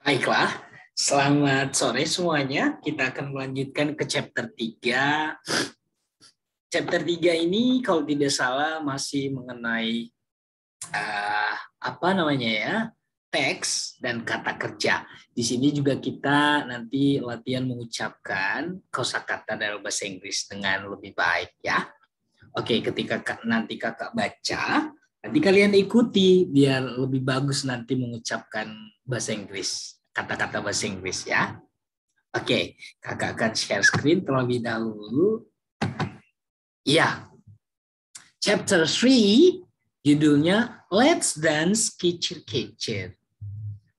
Baiklah, selamat sore semuanya. Kita akan melanjutkan ke chapter 3. Chapter 3 ini kalau tidak salah masih mengenai apa namanya ya? Teks dan kata kerja. Di sini juga kita nanti latihan mengucapkan kosakata dalam bahasa Inggris dengan lebih baik ya. Oke, ketika nanti kakak baca, nanti kalian ikuti biar lebih bagus nanti mengucapkan bahasa Inggris, kata-kata bahasa Inggris ya. Oke, kakak akan share screen terlebih dahulu. Ya, chapter 3 judulnya Let's Dance Kicir-Kicir.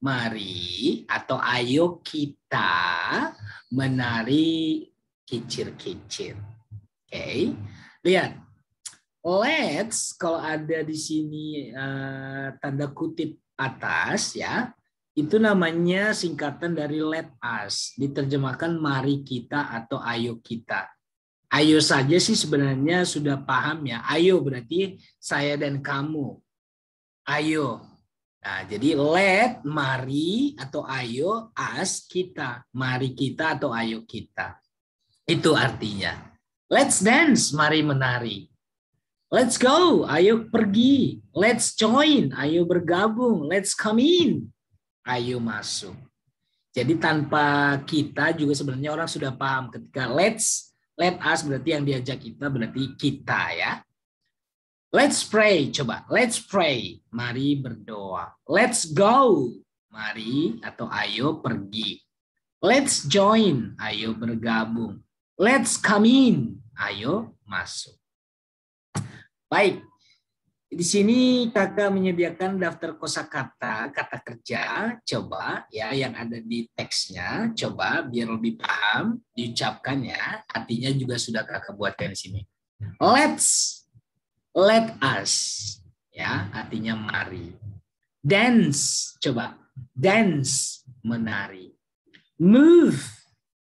Mari atau ayo kita menari kicir-kicir. Oke, lihat. Let's kalau ada di sini tanda kutip atas ya, itu namanya singkatan dari let us, diterjemahkan mari kita atau ayo kita. Ayo saja sih sebenarnya sudah paham ya. Ayo berarti saya dan kamu. Ayo. Nah, jadi let, mari atau ayo, us, kita. Mari kita atau ayo kita. Itu artinya. Let's dance, mari menari. Let's go, ayo pergi. Let's join, ayo bergabung. Let's come in, ayo masuk. Jadi tanpa kita juga sebenarnya orang sudah paham ketika let us berarti yang diajak kita berarti kita ya. Let's pray, coba. Let's pray, mari berdoa. Let's go, mari atau ayo pergi. Let's join, ayo bergabung. Let's come in, ayo masuk. Baik, di sini kakak menyediakan daftar kosakata, kata kerja, coba ya yang ada di teksnya, coba biar lebih paham, diucapkan ya, artinya juga sudah kakak buatkan di sini. Let us, ya artinya mari. Dance, coba, dance, menari. Move,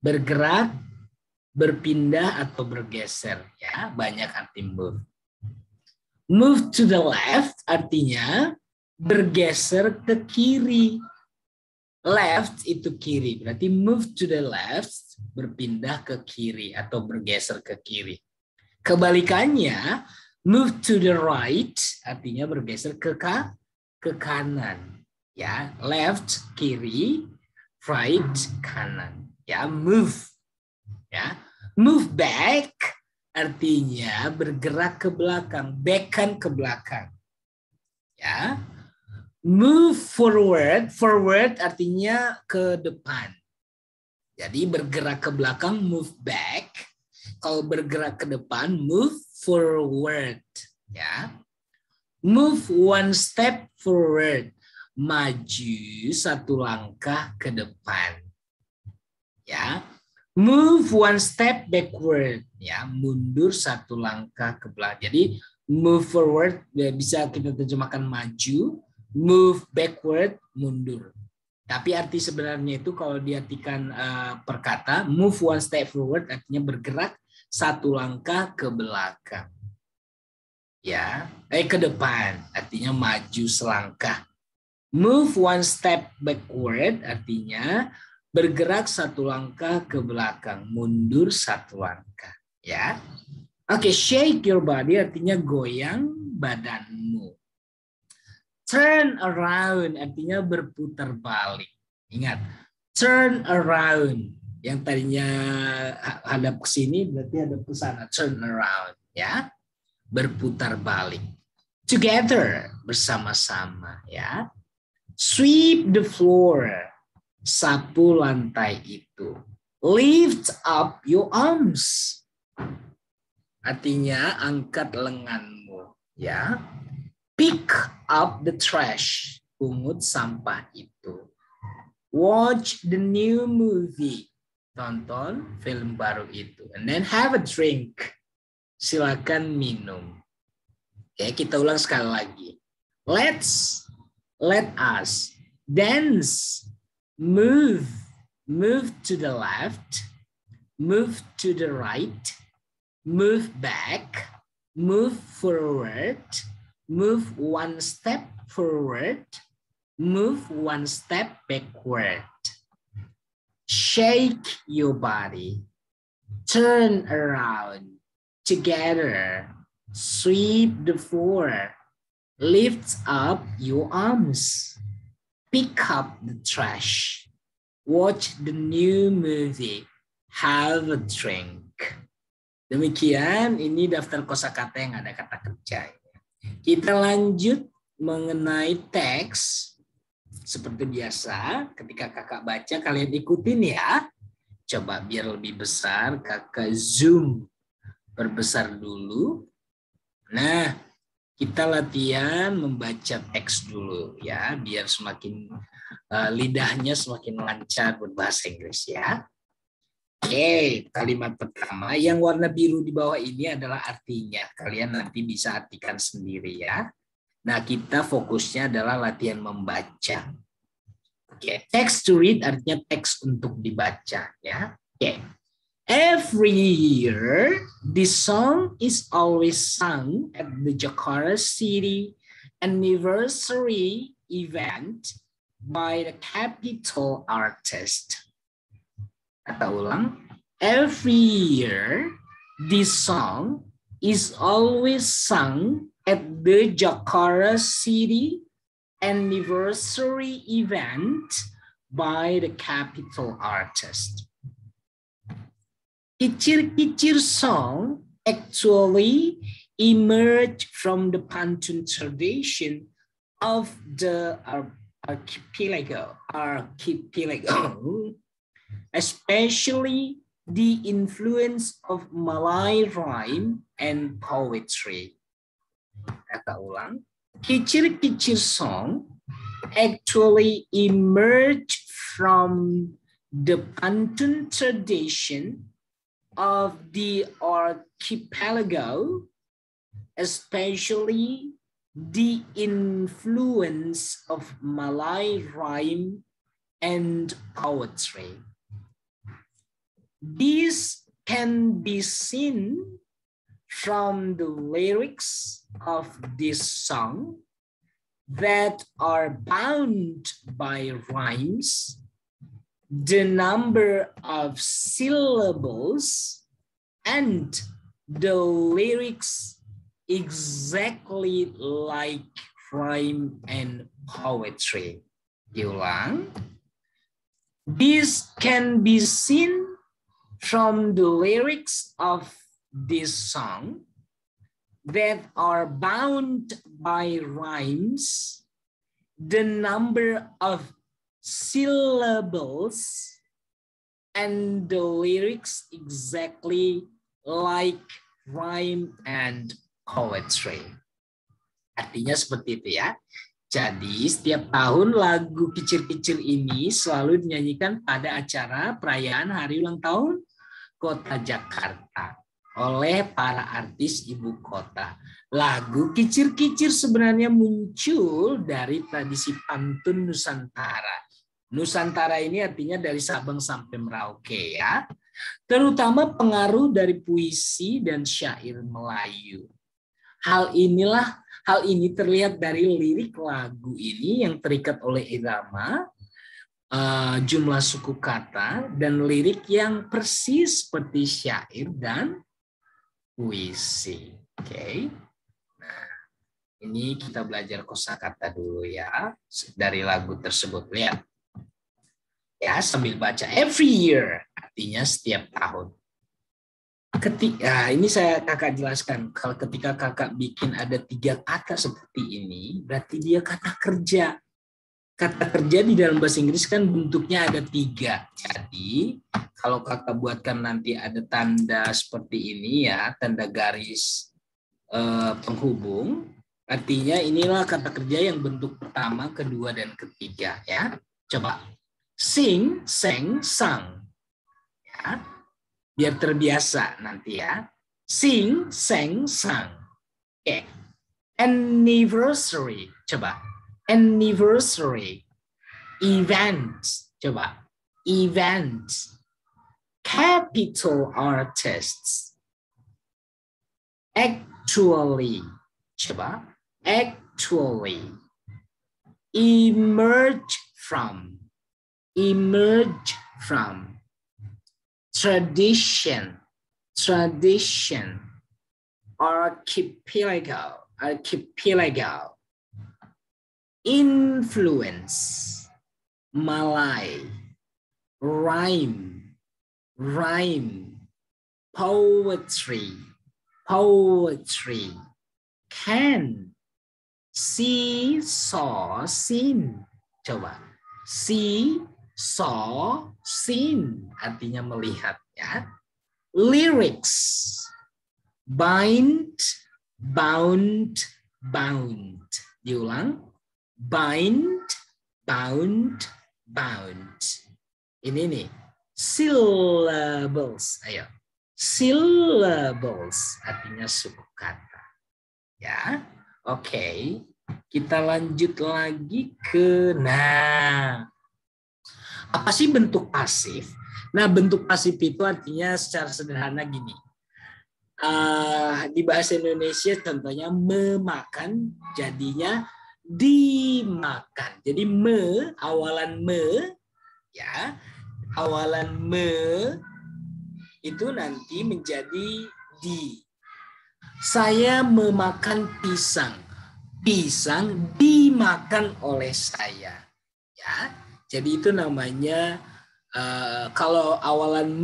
bergerak, berpindah atau bergeser, ya banyak arti move. Move to the left artinya bergeser ke kiri. Left itu kiri, berarti move to the left, berpindah ke kiri atau bergeser ke kiri. Kebalikannya, move to the right artinya bergeser ke kanan. Ya, left kiri, right kanan. Ya, move. Ya, move back artinya bergerak ke belakang, back-kan ke belakang. Ya. Move forward, forward artinya ke depan. Jadi bergerak ke belakang, move back. Kalau bergerak ke depan, move forward. Ya. Move one step forward, maju satu langkah ke depan. Ya. Move one step backward, ya mundur satu langkah ke belakang. Jadi move forward bisa kita terjemahkan maju, move backward mundur. Tapi arti sebenarnya itu kalau diartikan per kata, move one step forward artinya bergerak satu langkah ke belakang. Ya, ke depan artinya maju selangkah. Move one step backward artinya bergerak satu langkah ke belakang, mundur satu langkah, ya. Oke, shake your body artinya goyang badanmu. Turn around artinya berputar balik. Ingat, turn around. Yang tadinya hadap ke sini berarti hadap ke sana, turn around, ya. Berputar balik. Together, bersama-sama, ya. Sweep the floor. Sapu lantai itu. Lift up your arms. Artinya angkat lenganmu, ya. Pick up the trash. Pungut sampah itu. Watch the new movie. Tonton film baru itu. And then have a drink. Silakan minum. Oke, kita ulang sekali lagi. Let us dance. Move to the left, move to the right, move back, move forward, move one step forward, Move one step backward. Shake your body. Turn around. Together. Sweep the floor. Lift up your arms. Pick up the trash. Watch the new movie. Have a drink. Demikian, ini daftar kosakata yang ada kata kerja. Kita lanjut mengenai teks. Seperti biasa, ketika kakak baca, kalian ikutin ya. Coba biar lebih besar, kakak zoom. Perbesar dulu. Nah, kita latihan membaca teks dulu ya, biar semakin lidahnya semakin lancar berbahasa Inggris ya. Oke, kalimat pertama yang warna biru di bawah ini adalah artinya. Kalian nanti bisa artikan sendiri ya. Nah, kita fokusnya adalah latihan membaca. Oke, text to read artinya teks untuk dibaca ya. Oke. Every year, this song is always sung at the Jakarta City anniversary event by the capital artist. Kata ulang. Every year, this song is always sung at the Jakarta City anniversary event by the capital artist. Kicir-kicir song actually emerged from the pantun tradition of the archipelago, especially the influence of Malay rhyme and poetry. Kata ulang. Kicir-kicir song actually emerged from the pantun tradition of the archipelago, especially the influence of Malay rhyme and poetry. This can be seen from the lyrics of this song that are bound by rhymes, the number of syllables, and the lyrics exactly like rhyme and poetry. Diulang. This can be seen from the lyrics of this song that are bound by rhymes, the number of syllables, and the lyrics exactly like rhyme and poetry. Artinya seperti itu ya. Jadi setiap tahun lagu Kicir-Kicir ini selalu dinyanyikan pada acara perayaan hari ulang tahun Kota Jakarta oleh para artis ibu kota. Lagu Kicir-Kicir sebenarnya muncul dari tradisi pantun Nusantara. Nusantara ini artinya dari Sabang sampai Merauke ya. Terutama pengaruh dari puisi dan syair Melayu. Hal ini terlihat dari lirik lagu ini yang terikat oleh irama, jumlah suku kata, dan lirik yang persis seperti syair dan puisi. Oke. Nah, ini kita belajar kosakata dulu ya dari lagu tersebut. Lihat. Ya, sambil baca. Every year artinya setiap tahun. Ini kakak jelaskan. Kalau ketika kakak bikin ada 3 kata seperti ini, berarti dia kata kerja. Kata kerja di dalam bahasa Inggris kan bentuknya ada 3. Jadi kalau kakak buatkan nanti ada tanda seperti ini ya, tanda garis penghubung, artinya inilah kata kerja yang bentuk pertama, kedua, dan ketiga ya. Coba sing, sang, sang. Ya. Biar terbiasa nanti ya. Sing, sang, sang. Oke. Anniversary. Coba. Anniversary. Event. Coba. Event. Capital artists. Actually. Coba. Actually. emerge from, emerge from. Tradition, tradition. Archipelago, archipelago. Influence, Malay. Rhyme, rhyme. Poetry, poetry. Can, see, saw, seen. Coba. See, saw, seen. Artinya melihat, ya. Lyrics. Bind, bound, bound. Diulang. Bind, bound, bound. Ini nih. Syllables. Ayo. Syllables. Artinya suku kata. Ya. Oke. Kita lanjut lagi ke, nah, apa sih bentuk pasif? Nah, bentuk pasif itu artinya secara sederhana gini. Di bahasa Indonesia contohnya memakan, jadinya dimakan. Jadi awalan ya, awalan itu nanti menjadi di. Saya memakan pisang. Pisang dimakan oleh saya. Ya, jadi itu namanya kalau awalan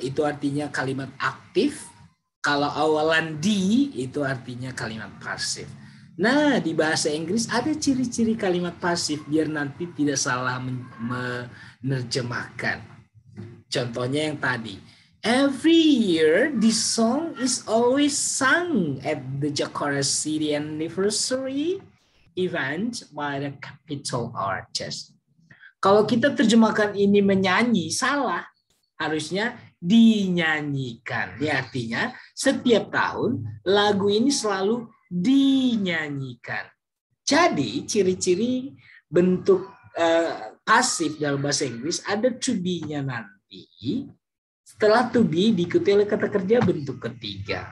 itu artinya kalimat aktif. Kalau awalan di itu artinya kalimat pasif. Nah, di bahasa Inggris ada ciri-ciri kalimat pasif biar nanti tidak salah menerjemahkan. Contohnya yang tadi. Every year, this song is always sung at the Jakarta City Anniversary event by the capital artist. Kalau kita terjemahkan ini menyanyi, salah. Harusnya dinyanyikan. Ya, artinya setiap tahun lagu ini selalu dinyanyikan. Jadi ciri-ciri bentuk pasif dalam bahasa Inggris ada to be-nya nanti. Setelah to be diikuti oleh kata kerja bentuk ketiga.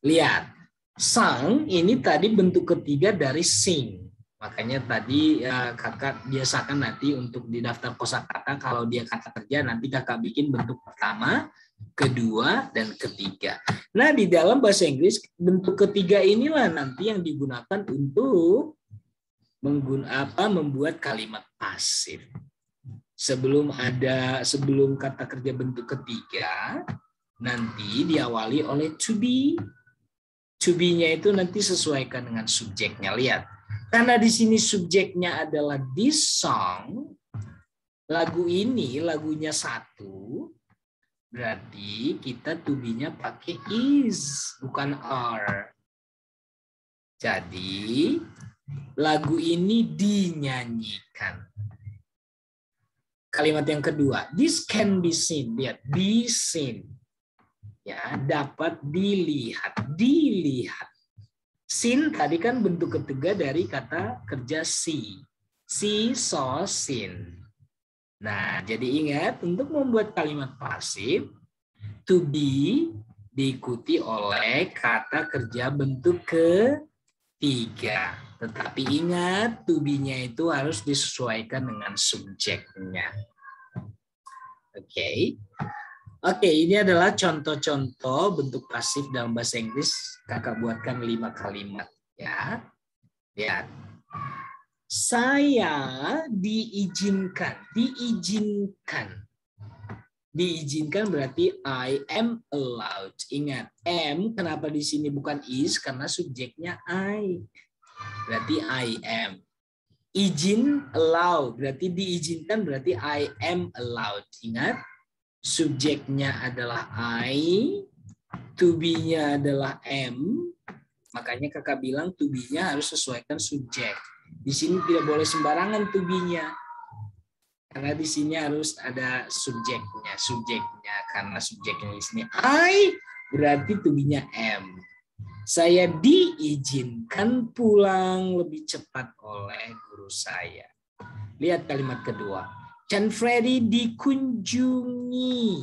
Lihat, sung ini tadi bentuk ketiga dari sing. Makanya tadi kakak biasakan nanti untuk di daftar kosakata kalau dia kata kerja nanti kakak bikin bentuk pertama, kedua, dan ketiga. Nah, di dalam bahasa Inggris bentuk ketiga inilah nanti yang digunakan untuk membuat kalimat pasif. Sebelum kata kerja bentuk ketiga nanti diawali oleh to be. To be-nya itu nanti sesuaikan dengan subjeknya. Lihat. Karena di sini subjeknya adalah this song, lagu ini lagunya satu, berarti kita to be-nya pakai is, bukan are. Jadi lagu ini dinyanyikan. Kalimat yang kedua, this can be seen. Lihat, be seen. Ya, dapat dilihat, dilihat. Seen tadi kan bentuk ketiga dari kata kerja see. See, saw, seen. Nah, jadi ingat untuk membuat kalimat pasif, to be diikuti oleh kata kerja bentuk ketiga. Tetapi ingat, to be-nya itu harus disesuaikan dengan subjeknya. Oke. Oke, ini adalah contoh-contoh bentuk pasif dalam bahasa Inggris. Kakak buatkan 5 kalimat, ya. Lihat. Saya diizinkan, diizinkan. Diizinkan berarti I am allowed. Ingat, am kenapa di sini bukan is? Karena subjeknya I. Berarti I am. Izin, allow. Berarti diizinkan berarti I am allowed. Ingat. Subjeknya adalah I, to be-nya adalah am, makanya kakak bilang to be-nya harus sesuaikan subjek. Di sini tidak boleh sembarangan to be-nya, karena di sini harus ada subjeknya, karena subjeknya di sini I, berarti to be-nya am. Saya diizinkan pulang lebih cepat oleh guru saya. Lihat kalimat kedua. John Freddy dikunjungi.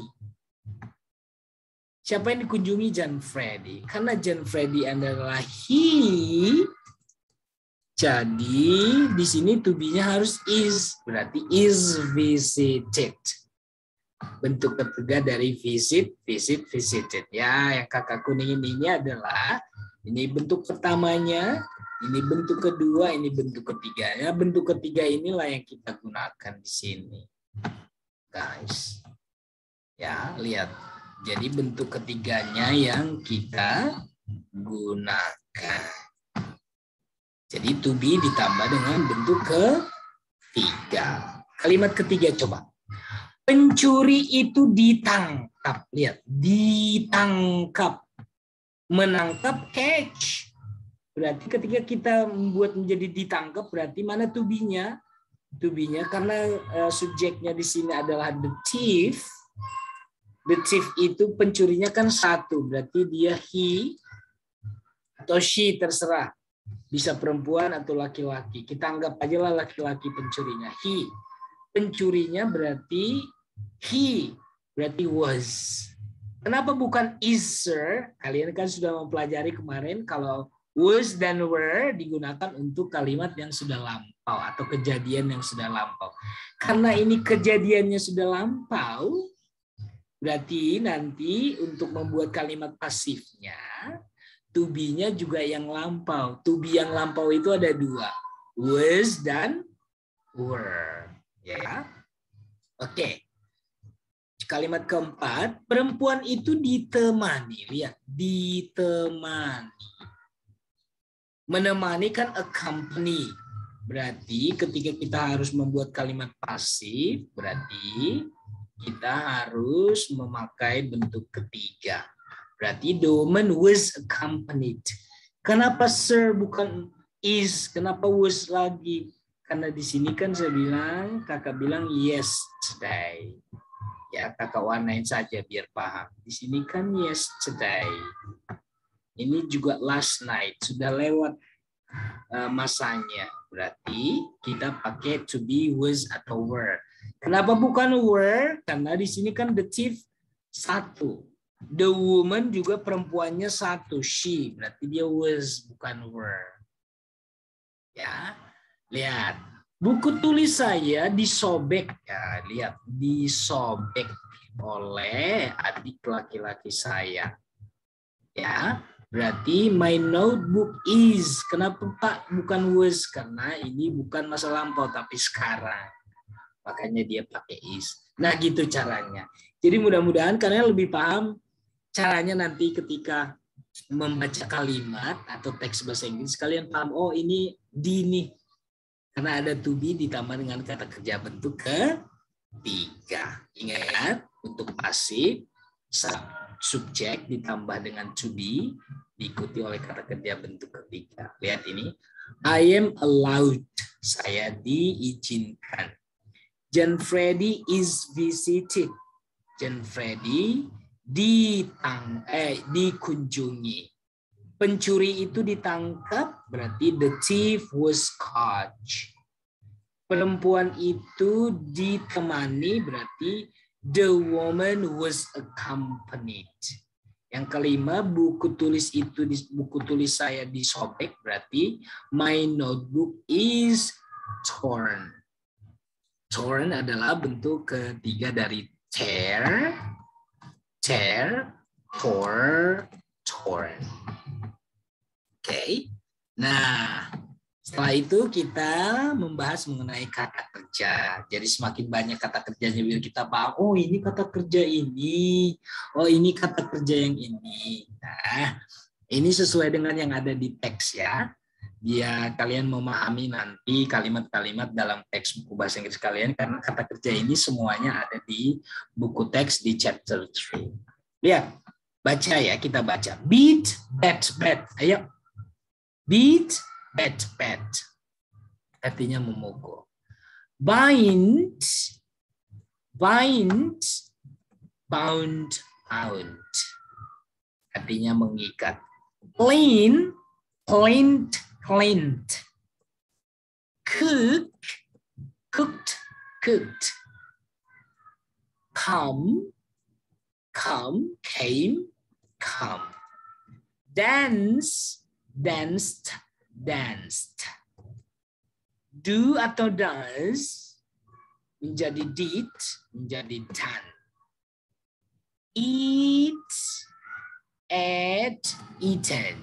Siapa yang dikunjungi John Freddy? Karena John Freddy adalah he, Jadi di sini to be-nya harus is, berarti is visited. Bentuk ketiga dari visit, visited. Ya, yang kakak kuning ini adalah ini bentuk pertamanya, ini bentuk kedua, ini bentuk ketiga. Ya, bentuk ketiga inilah yang kita gunakan di sini, guys. Ya, lihat. Jadi bentuk ketiganya yang kita gunakan. Jadi to be ditambah dengan bentuk ketiga. Kalimat ketiga coba. Pencuri itu ditangkap. Lihat, ditangkap. Menangkap, catch. Berarti ketika kita membuat menjadi ditangkap, berarti mana to be-nya? To be-nya karena subjeknya di sini adalah the thief. The thief itu pencurinya kan satu, berarti dia he atau she, terserah. Bisa perempuan atau laki-laki. Kita anggap aja lah laki-laki pencurinya. He. Pencurinya berarti he, berarti was. Kenapa bukan is, sir? Kalian kan sudah mempelajari kemarin kalau was dan were digunakan untuk kalimat yang sudah lampau atau kejadian yang sudah lampau. Karena ini kejadiannya sudah lampau, berarti nanti untuk membuat kalimat pasifnya, to be-nya juga yang lampau. To be yang lampau itu ada dua, was dan were. Ya, oke. Kalimat keempat, perempuan itu ditemani. Lihat, ditemani. Menemani kan accompany. Berarti ketika kita harus membuat kalimat pasif, berarti kita harus memakai bentuk ketiga. Berarti the woman was accompanied. Kenapa sir bukan is? Kenapa was lagi? Karena di sini kan saya bilang, kakak bilang yesterday. Ya, kakak warnain saja biar paham. Di sini kan yesterday. Ini juga last night. Sudah lewat masanya. Berarti kita pakai to be, was, atau were. Kenapa bukan were? Karena di sini kan the thief satu. The woman juga perempuannya satu. She. Berarti dia was, bukan were. Ya. Lihat. Buku tulis saya disobek. Ya, lihat. Disobek oleh adik laki-laki saya. Ya. Berarti my notebook is. Kenapa Pak bukan was? Karena ini bukan masa lampau tapi sekarang. Makanya dia pakai is. Nah gitu caranya. Jadi mudah-mudahan kalian lebih paham caranya nanti ketika membaca kalimat atau teks bahasa Inggris. Kalian paham, oh ini di nih. Karena ada to be ditambah dengan kata kerja bentuk ketiga. Ingat, untuk pasif, subjek ditambah dengan to be diikuti oleh kata kerja bentuk ketiga. Lihat ini, I am allowed, saya diizinkan. John Freddy is visited, John Freddy dikunjungi. Pencuri itu ditangkap, berarti the thief was caught. Perempuan itu ditemani, berarti the woman was accompanied. Yang kelima, buku tulis saya disobek, berarti my notebook is torn. Torn adalah bentuk ketiga dari tear, tore, torn. Oke. Nah, setelah itu kita membahas mengenai kata kerja. Jadi semakin banyak kata kerjanya biar kita paham, oh ini kata kerja ini, oh ini kata kerja yang ini. Nah, ini sesuai dengan yang ada di teks ya. Biar kalian memahami nanti kalimat-kalimat dalam teks buku bahasa Inggris kalian, karena kata kerja ini semuanya ada di buku teks di chapter 3. Lihat, baca ya, kita baca. Beat, bat. Ayo. Beat, bat. Artinya memukul. Bind, bound. Artinya mengikat. Clean, cleaned. Cooked. Come, came. Dance, danced. do atau does menjadi did, menjadi done. Eat, ate, eaten.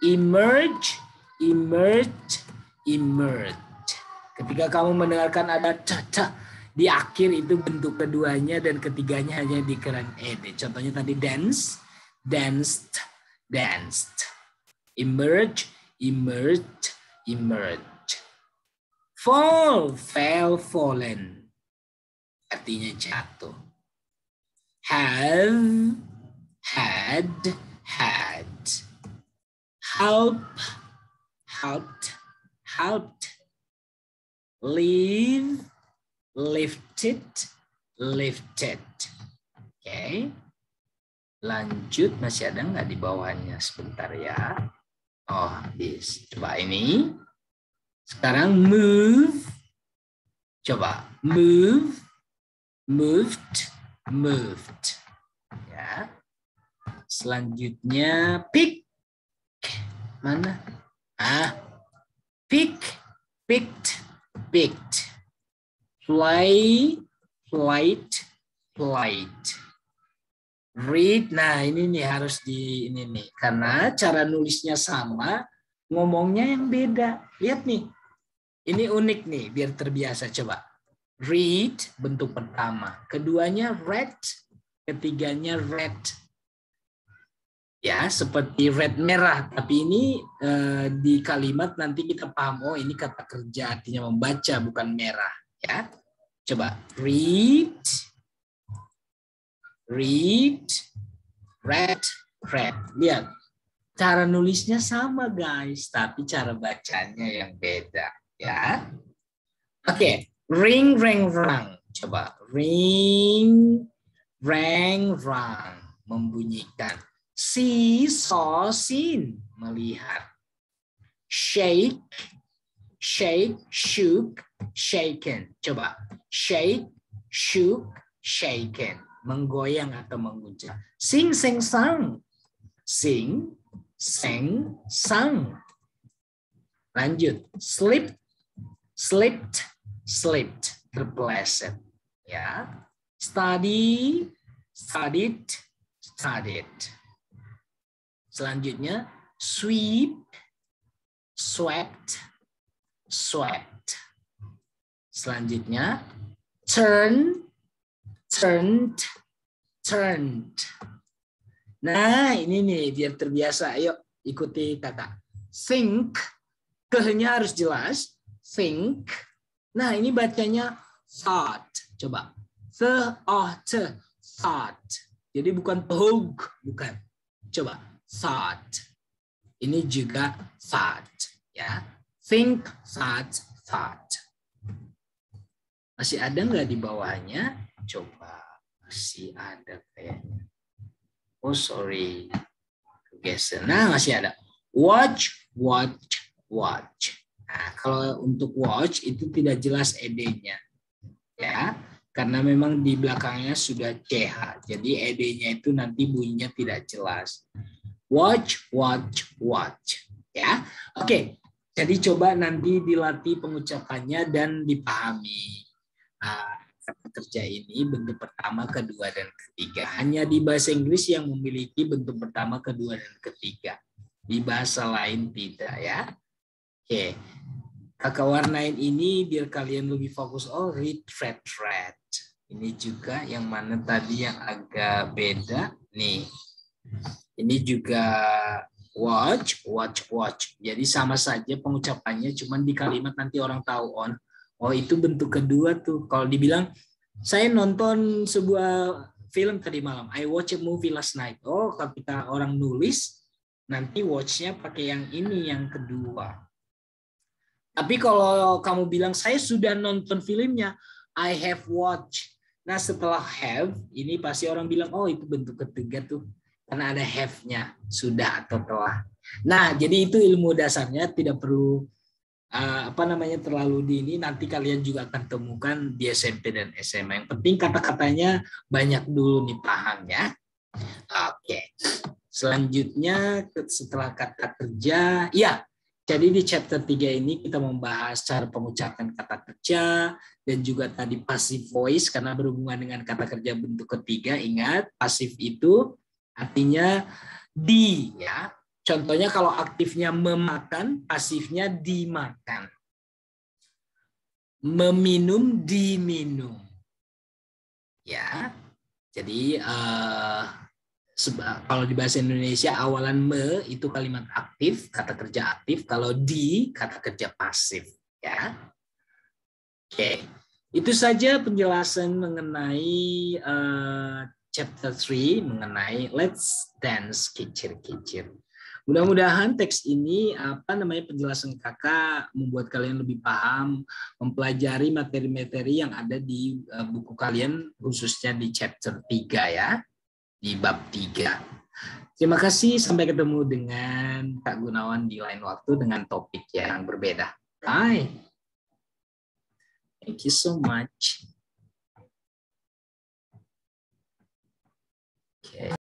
Emerge, emerged, emerged. Ketika kamu mendengarkan ada ta di akhir, itu bentuk keduanya dan ketiganya hanya dikeran ed. Contohnya tadi dance, danced, danced. Emerge, emerged, emerged. Fall, fell, fallen. Artinya jatuh. Have, had, had. Help, helped, helped. Leave, lifted, lifted. Oke. Lanjut, masih ada nggak di bawahnya? Sebentar ya. Oh, habis. Coba ini. Sekarang move. Coba move, moved, moved. Ya. Selanjutnya pick. Mana? Pick, picked, picked. Fly, flight, flight. Read. Nah, ini nih harus di ini nih, karena cara nulisnya sama, ngomongnya yang beda. Lihat nih. Ini unik nih, biar terbiasa. Coba. Read bentuk pertama, keduanya read, ketiganya red. Ya, seperti red merah, tapi ini di kalimat nanti kita paham, oh ini kata kerja, artinya membaca, bukan merah. Ya, coba read, read, read, read. Lihat, cara nulisnya sama guys, tapi cara bacanya yang beda. Ya, oke, ring, rang, rang. Coba ring, rang, rang, membunyikan. See, saw, seen, melihat. Shake, shake, shook, shaken. Coba shake, shook, shaken, menggoyang atau mengguncang. Sing, sing, sang. Sing, sang, sang. Lanjut. Sleep, slipped, slipped, terpeleset. Ya. Study, studied, studied. Selanjutnya sweep, swept, swept. Selanjutnya turn, turned, turned. Nah, ini nih biar terbiasa. Ayo ikuti kata. Think, ke-nya harus jelas. Think. Nah, ini bacanya thought. Coba. Thought, thought. Jadi bukan thought, bukan. Coba. Thought. Ini juga thought. Ya. Think, thought, thought. Masih ada nggak di bawahnya? Coba. Masih ada kayaknya. Oh, sorry. Geser. Nah, masih ada. Watch, watch, watch. Nah, kalau untuk watch itu tidak jelas ed-nya. Ya. Karena memang di belakangnya sudah ch. Jadi ed-nya itu nanti bunyinya tidak jelas. Watch, watch, watch. Ya, oke. Jadi coba nanti dilatih pengucapannya dan dipahami. Kata kerja ini bentuk pertama, kedua, dan ketiga. Hanya di bahasa Inggris yang memiliki bentuk pertama, kedua, dan ketiga. Di bahasa lain tidak ya. Oke. Kakak warnain ini biar kalian lebih fokus. Oh, read, read, read. Ini juga yang mana tadi yang agak beda. Nih. Ini juga watch, watch, watch. Jadi sama saja pengucapannya, cuman di kalimat nanti orang tahu on. Oh itu bentuk kedua tuh. Kalau dibilang saya nonton sebuah film tadi malam. I watch a movie last night. Oh kalau kita orang nulis nanti watch-nya pakai yang ini yang kedua. Tapi kalau kamu bilang saya sudah nonton filmnya, I have watched. Nah setelah have ini pasti orang bilang oh itu bentuk ketiga tuh. Karena ada have-nya, sudah atau telah. Nah, jadi itu ilmu dasarnya, tidak perlu terlalu dini. Nanti kalian juga akan temukan di SMP dan SMA. Yang penting kata-katanya banyak dulu nih paham ya. Oke. Selanjutnya setelah kata kerja, ya Jadi di chapter 3 ini kita membahas cara pengucapan kata kerja dan juga tadi passive voice karena berhubungan dengan kata kerja bentuk ketiga. Ingat, passive itu artinya di, ya. Contohnya kalau aktifnya memakan, pasifnya dimakan. Meminum, diminum. Ya. Jadi kalau di bahasa Indonesia awalan me itu kalimat aktif, kata kerja aktif, kalau di kata kerja pasif, ya. Oke. Itu saja penjelasan mengenai chapter 3 mengenai Let's Dance Kicir-kicir. Mudah-mudahan teks ini penjelasan kakak membuat kalian lebih paham mempelajari materi-materi yang ada di buku kalian khususnya di chapter 3 ya. Di bab 3. Terima kasih, sampai ketemu dengan Kak Gunawan di lain waktu dengan topik yang berbeda. Bye. Thank you so much. Okay.